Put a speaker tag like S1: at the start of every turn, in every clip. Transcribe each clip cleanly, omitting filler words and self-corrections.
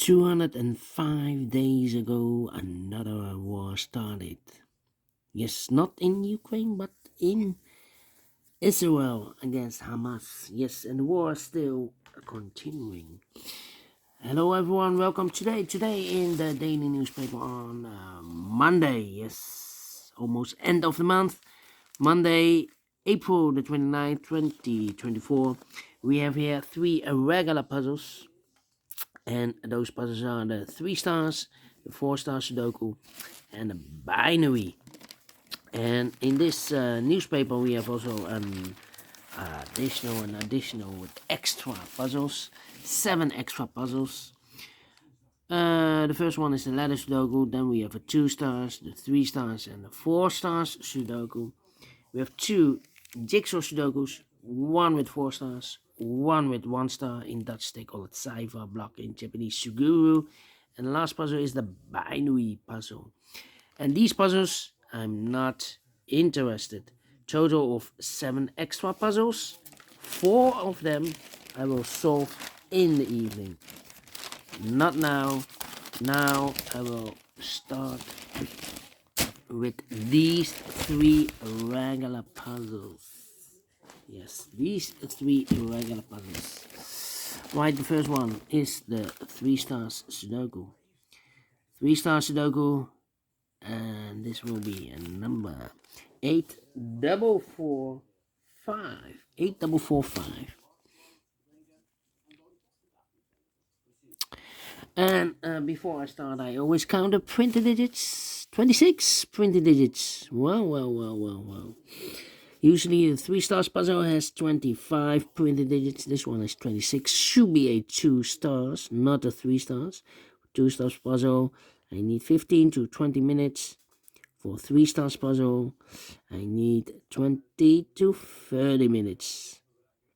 S1: 205 days ago, another war started. Yes, not in Ukraine, but in Israel against Hamas. Yes, and the war is still continuing. Hello, everyone. Welcome today in the daily newspaper on Monday. Yes, almost end of the month. Monday, April the 29th, 2024. We have here three irregular puzzles. And those puzzles are the 3 stars, the 4 star Sudoku, and the binary. And in this newspaper, we have also additional with extra puzzles, 7 extra puzzles. The first one is the letter Sudoku. Then we have a 2 stars, the 3 stars, and the 4 stars Sudoku. We have 2 jigsaw Sudokus, one with 4 stars, one with 1 star. In Dutch they call it Saifa block, in Japanese Suguru. And the last puzzle is the binary puzzle. And these puzzles I'm not interested. Total of 7 extra puzzles. 4 of them I will solve in the evening. Not now. Now I will start with these 3 regular puzzles. Yes, these 3 irregular puzzles. Right, the first one is the 3 stars Sudoku. 3 stars Sudoku, and this will be a number 8445. 8445. And before I start, I always count the printed digits. 26 printed digits. Wow. Usually the 3 stars puzzle has 25 printed digits. This one is 26. Should be a 2 stars, not a 3 stars. 2 stars puzzle, I need 15 to 20 minutes. For 3 stars puzzle, I need 20 to 30 minutes.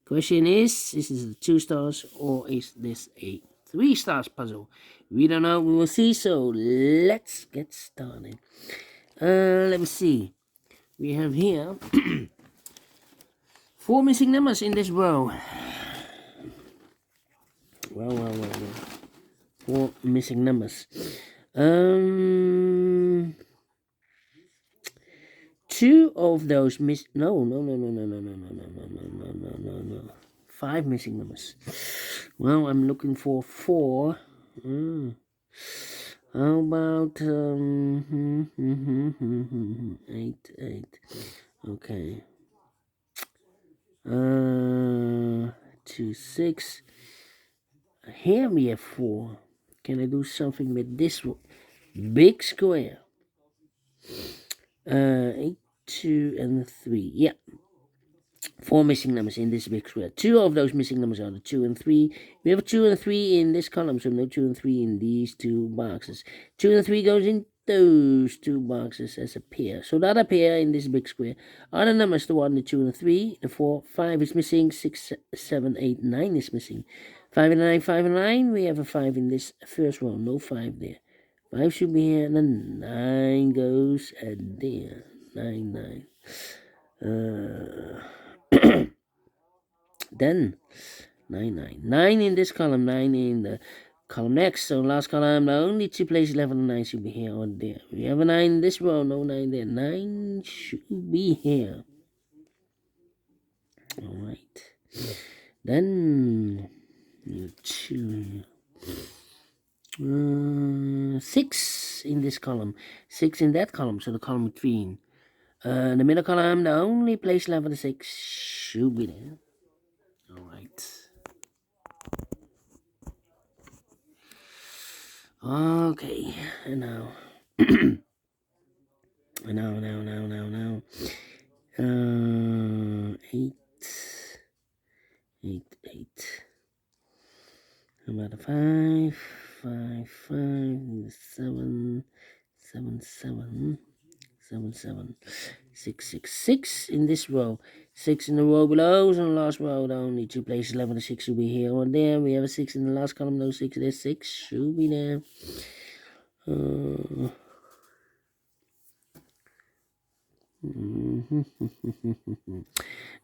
S1: Question is this the 2 stars or is this a 3 stars puzzle? We don't know, we will see, so let's get started. Let me see. We have here 4 missing numbers in this row. Well. 4 missing numbers. 2 of those no. 5 missing numbers. Well, I'm looking for 4. How about 8. Okay. 2, 6. Here we have 4. Can I do something with this big square? 8, 2, and 3. Yeah. 4 missing numbers in this big square. 2 of those missing numbers are the 2 and 3. We have 2 and 3 in this column, so no 2 and 3 in these 2 boxes. 2 and 3 goes in those 2 boxes as a pair. So the other pair in this big square are the numbers, the 1, the 2, and the 3. The 4, 5 is missing. 6, 7, 8, 9 is missing. 5 and 9, 5 and 9. We have a 5 in this first row. No 5 there. 5 should be here, and then 9 goes at there. 9. Then 9 in this column, 9 in the column next. So last column, the only 2 places left on the 9 should be here or there. We have a 9 in this row, no 9 there. 9 should be here. Alright. Then 2. 6 in this column, 6 in that column, so the column between. The middle column, the only place left for the 6 should be there. Alright. Okay, and now. now. 8. How about a 5, 7, 6 in this row, 6 in the row below, so in the last row, the only 2 places left for the 6 should be here or there. We have a 6 in the last column, no 6 there, 6 should be there.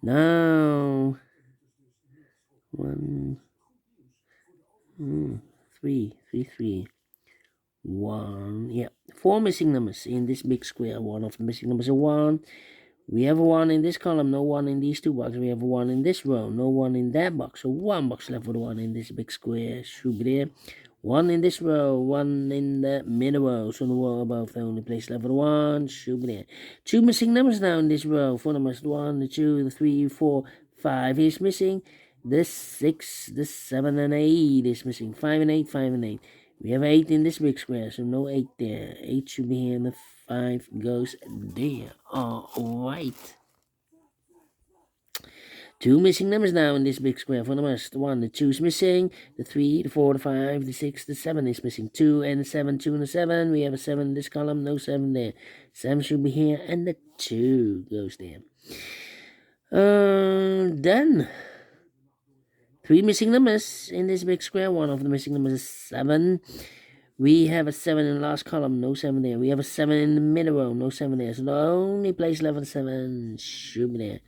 S1: Now 1, 3, 3, 3. 1, yeah, 4 missing numbers in this big square. One of the missing numbers is 1. We have a 1 in this column, no 1 in these two boxes. We have a 1 in this row, no 1 in that box. So 1 box left with 1 in this big square. Should be there. 1 in this row, 1 in the middle row. So the row above, the only place left with 1. Should be there. 2 missing numbers now in this row. 4 numbers, 1, the 2, the 3, 4, 5 is missing. The 6, the 7, and 8 is missing. 5 and 8, 5 and 8. We have 8 in this big square, so no 8 there. 8 should be here, and the 5 goes there. Alright. 2 missing numbers now in this big square. 4 numbers. The 1, the 2 is missing. The 3, the 4, the 5, the 6, the 7 is missing. 2 and the 7, 2 and the 7. We have a 7 in this column, no 7 there. 7 should be here, and the 2 goes there. Done. 3 missing numbers in this big square. One of the missing numbers is 7. We have a 7 in the last column, no 7 there. We have a 7 in the middle row, no 7 there. So the only place left with 7 should be there.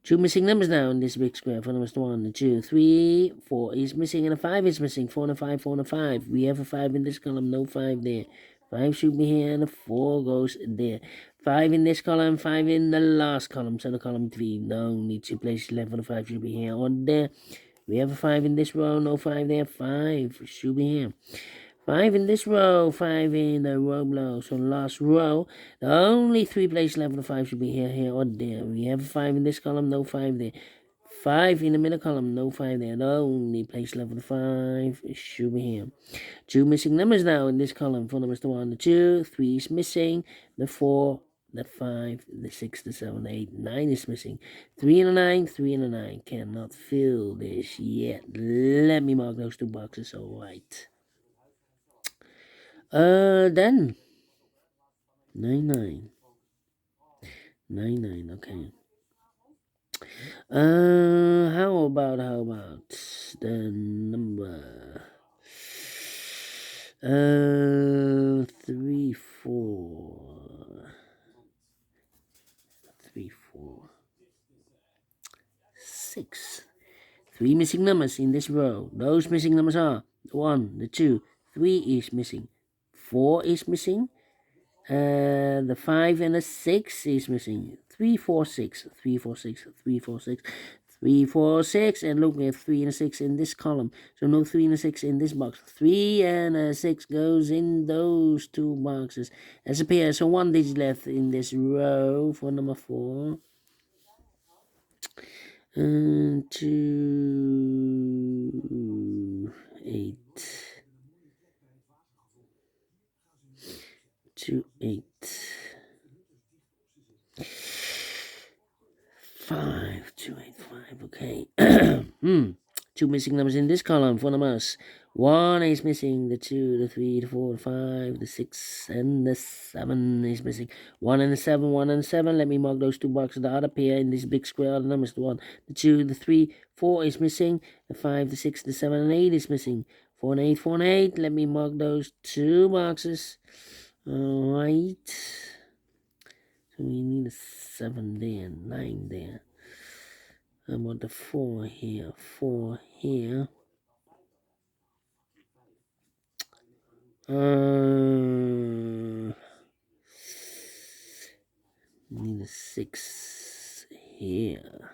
S1: 2 missing numbers now in this big square. 4 numbers, 1, the 2, 3, 4 is missing, and a 5 is missing. 4 and a 5, 4 and a 5. We have a 5 in this column, no 5 there. 5 should be here, and a 4 goes there. 5 in this column, 5 in the last column. So the column 3, no need 2 places left for the 5 should be here or there. We have a 5 in this row, no 5 there. 5 should be here. 5 in this row, 5 in the row below. So last row, the only 3 places left for the 5 should be here, here, or there. We have a 5 in this column, no 5 there. 5 in the middle column, no 5 there. The only place left for the 5 should be here. 2 missing numbers now in this column. 4 numbers, the 1, the 2, 3 is missing. The 4, the 5, the 6, the 7, the 8, 9 is missing. 3 and a 9, 3 and a 9. Cannot fill this yet. Let me mark those 2 boxes, alright. Then 9, 9. 9, 9, okay. How about the number 3, 4. 3, 4, 6. 3 missing numbers in this row. Those missing numbers are the 1, the 2, 3 is missing. 4 is missing. The 5 and the 6 is missing. 3, 4, 6. 3, 4, 6. 3, 4, 6. 3, 4, 6. And look, we have 3 and a 6 in this column. So no 3 and a 6 in this box. 3 and a 6 goes in those 2 boxes as a pair. So 1 digit left in this row for number 4. 2, 8. 2, 8. 5, 2, 8, 5. Okay. 2 missing numbers in this column. 4 numbers. 1 is missing. The 2, the 3, the 4, the 5, the 6, and the 7 is missing. 1 and the 7, 1 and the 7. Let me mark those 2 boxes. The other pair in this big square are the numbers. The 1, the 2, the 3, 4 is missing. The 5, the 6, the 7, and 8 is missing. 4 and 8, 4 and 8. Let me mark those 2 boxes. Alright. So we need a 7 there, 9 there. I want the 4 here, 4 here. Need a 6 here.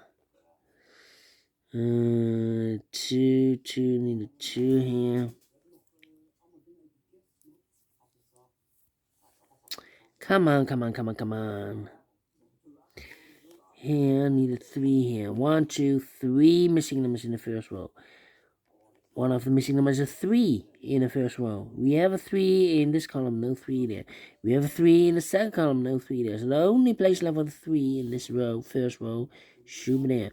S1: 2, 2, need a 2 here. Come on. Here, need a 3 here. 1, 2, 3 missing numbers in the first row. One of the missing numbers is a 3 in the first row. We have a 3 in this column, no 3 there. We have a 3 in the second column, no 3 there. So the only place left with a 3 in this row, first row, should be there.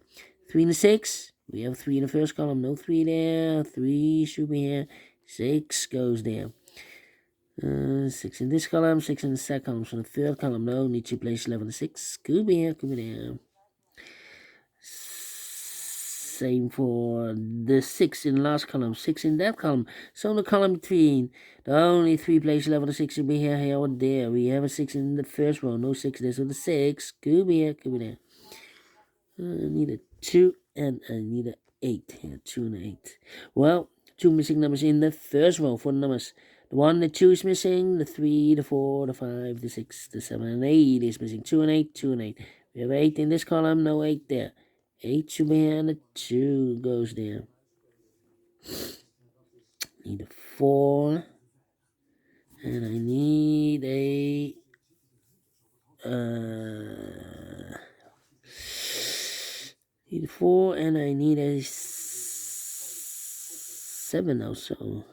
S1: 3 in the 6. We have 3 in the first column, no 3 there. 3 should be here. 6 goes there. 6 in this column, 6 in the second column. So the third column, no, need 2 places left with a 6. Could be here, could be there. Same for the 6 in the last column, 6 in that column. So in the column between, the only 3 places left with a 6 should be here, here, or there. We have a 6 in the first row, no 6 there. So the 6 could be here, could be there. I need a 2 and I need a 8 here, 2 and 8. Well, two missing numbers in the first row for the numbers. The 1, the 2 is missing, the 3, the 4, the 5, the 6, the 7, and 8 is missing. 2 and 8, 2 and 8. We have 8 in this column, no 8 there. 8 should be here, and the 2 goes there. Need a 4, and I need a need a 4, and I need a 7 also.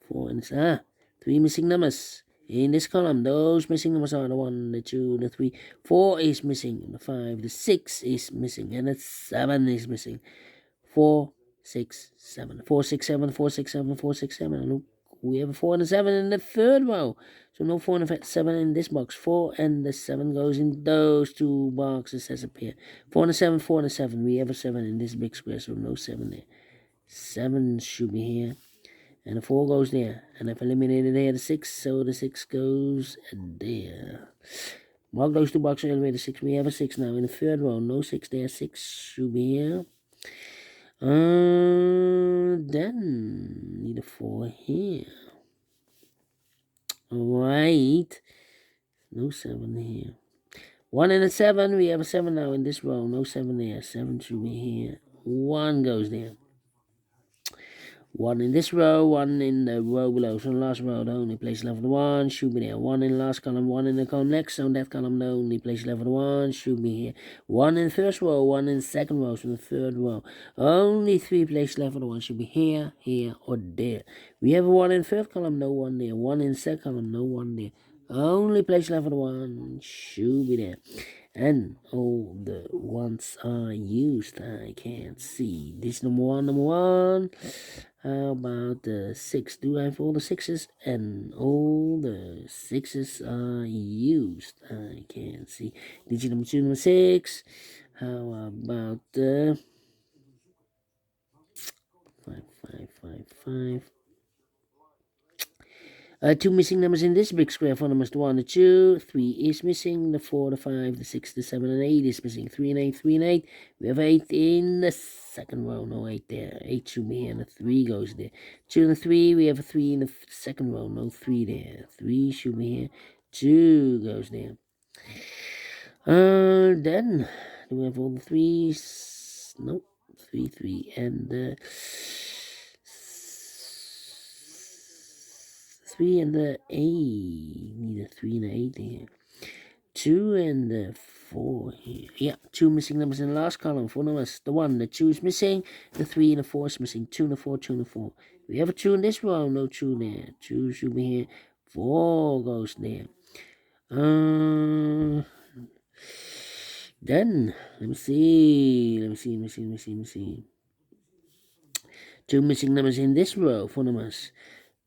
S1: 4 and 3 missing numbers in this column. Those missing numbers are the 1, the 2, the 3. 4 is missing, the 5, the 6 is missing, and the 7 is missing. 4, 6, 7. 4, 6, 7, 4, 6, 7, 4, 6, 7. And look, we have a 4 and a 7 in the third row. So no 4 and a 7 in this box. 4 and the 7 goes in those two boxes as a pair. 4 and a 7, 4 and a 7. We have a 7 in this big square, so no 7 there. 7 should be here. And the 4 goes there. And I've eliminated there the 6, so the 6 goes there. Mark those two boxes, eliminate the 6. We have a 6 now in the third row. No 6 there. 6 should be here. Then need a 4 here. Alright. No 7 here. 1 and a 7. We have a 7 now in this row. No 7 there. 7 should be here. 1 goes there. 1 in this row, 1 in the row below. So the last row, the only place left for 1 should be there. 1 in the last column, 1 in the column next. So in that column, the only place left for 1 should be here. 1 in the first row, 1 in the second row. So the third row, only 3 places left for the 1 should be here, here, or there. We have a 1 in the third column, no 1 there. 1 in the second column, no 1 there. Only place left for the 1 should be there. And all the ones are used. I can't see. This number 1. How about the 6? Do I have all the 6s? And all the 6s are used. I can't see. Digit number 2, number 6. How about the 5. 2 missing numbers in this big square for numbers. The 1, the 2, 3 is missing. The 4, the 5, the 6, the 7, and 8 is missing. 3 and 8, 3 and 8. We have 8 in the second row. No 8 there. 8 should be here, and the 3 goes there. 2 and the 3. We have a 3 in the second row. No 3 there. 3 should be here. 2 goes there. Then do we have all the 3s? Nope. 3, 3, and 3 and the 8. Need a 3 and the 8 here. 2 and the 4 here. Yeah, 2 missing numbers in the last column. 4 numbers. The 1, the 2 is missing. The 3 and the 4 is missing. 2 and the 4, 2 and the 4. We have a 2 in this row. No 2 there. 2 should be here. 4 goes there. Then, let me see. 2 missing numbers in this row. 4 numbers.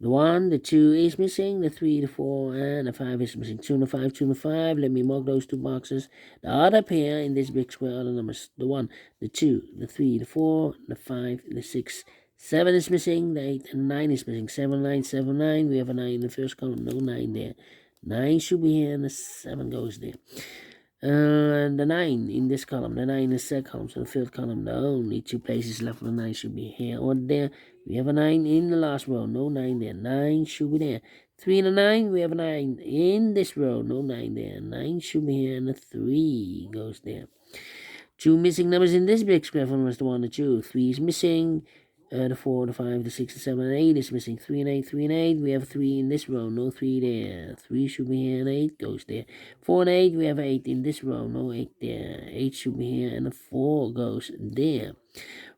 S1: The 1, the 2 is missing, the 3, the 4, and the 5 is missing. 2 and the 5, 2 and the 5. Let me mark those two boxes. The other pair in this big square are the numbers. The 1, the 2, the 3, the 4, the 5, the 6. 7 is missing, the 8, and 9 is missing. 7, 9, 7, 9. We have a 9 in the first column, no 9 there. 9 should be here, and the 7 goes there. The 9 in this column, the 9 in the second column, so the third column, the only 2 places left for the 9 should be here or there. We have a 9 in the last row, no 9 there. 9 should be there. 3 and a 9, we have a 9 in this row, no 9 there. 9 should be here, and the 3 goes there. 2 missing numbers in this big square for numbers. The 1, the 2, 3 is missing. The 4, the 5, the 6, the 7, and 8 is missing. 3 and 8, 3 and 8. We have 3 in this row, no 3 there. 3 should be here, and 8 goes there. 4 and 8, we have 8 in this row, no 8 there. 8 should be here, and the 4 goes there.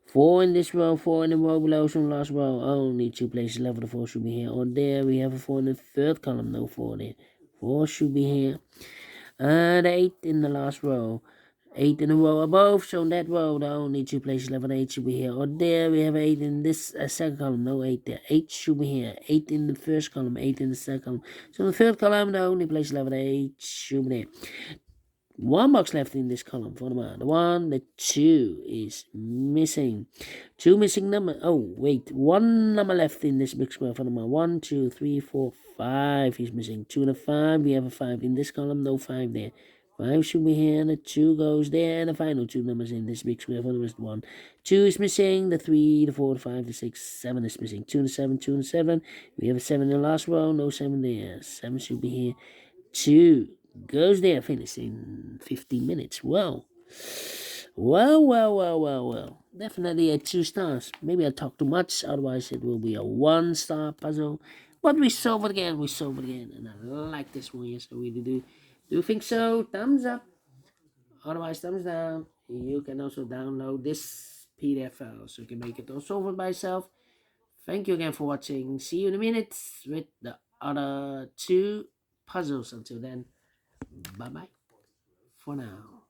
S1: 4 in this row, 4 in the row below, so last row, only 2 places left for the 4 should be here or there. We have a 4 in the third column, no 4 there. 4 should be here. And 8 in the last row. 8 in a row above, so in that row, the only 2 places left for 8 should be here or there. We have 8 in this second column, no 8 there. 8 should be here. 8 in the first column, 8 in the second column. So in the third column, the only place left for 8 should be there. 1 box left in this column for the 1, the 2 is missing. 2 missing number. Oh, wait. 1 number left in this big square for the 1, 2, 3, 4, 5 is missing. 2 and a 5. We have a 5 in this column, no 5 there. 5 should be here, the 2 goes there, and the final 2 numbers in this big square for the rest 1. 2 is missing, the 3, the 4, the 5, the 6, 7 is missing. 2 and 7, 2 and 7. We have a 7 in the last row, no 7 there. 7 should be here. 2 goes there, finish in 15 minutes. Well. Definitely a 2 stars. Maybe I talk too much, otherwise it will be a 1 star puzzle. But we solve it again, and I like this one, yes, I really do. Do you think so? Thumbs up. Otherwise, thumbs down. You can also download this PDF file so you can make it all solve it by yourself. Thank you again for watching. See you in a minute with the other 2 puzzles. Until then, bye bye for now.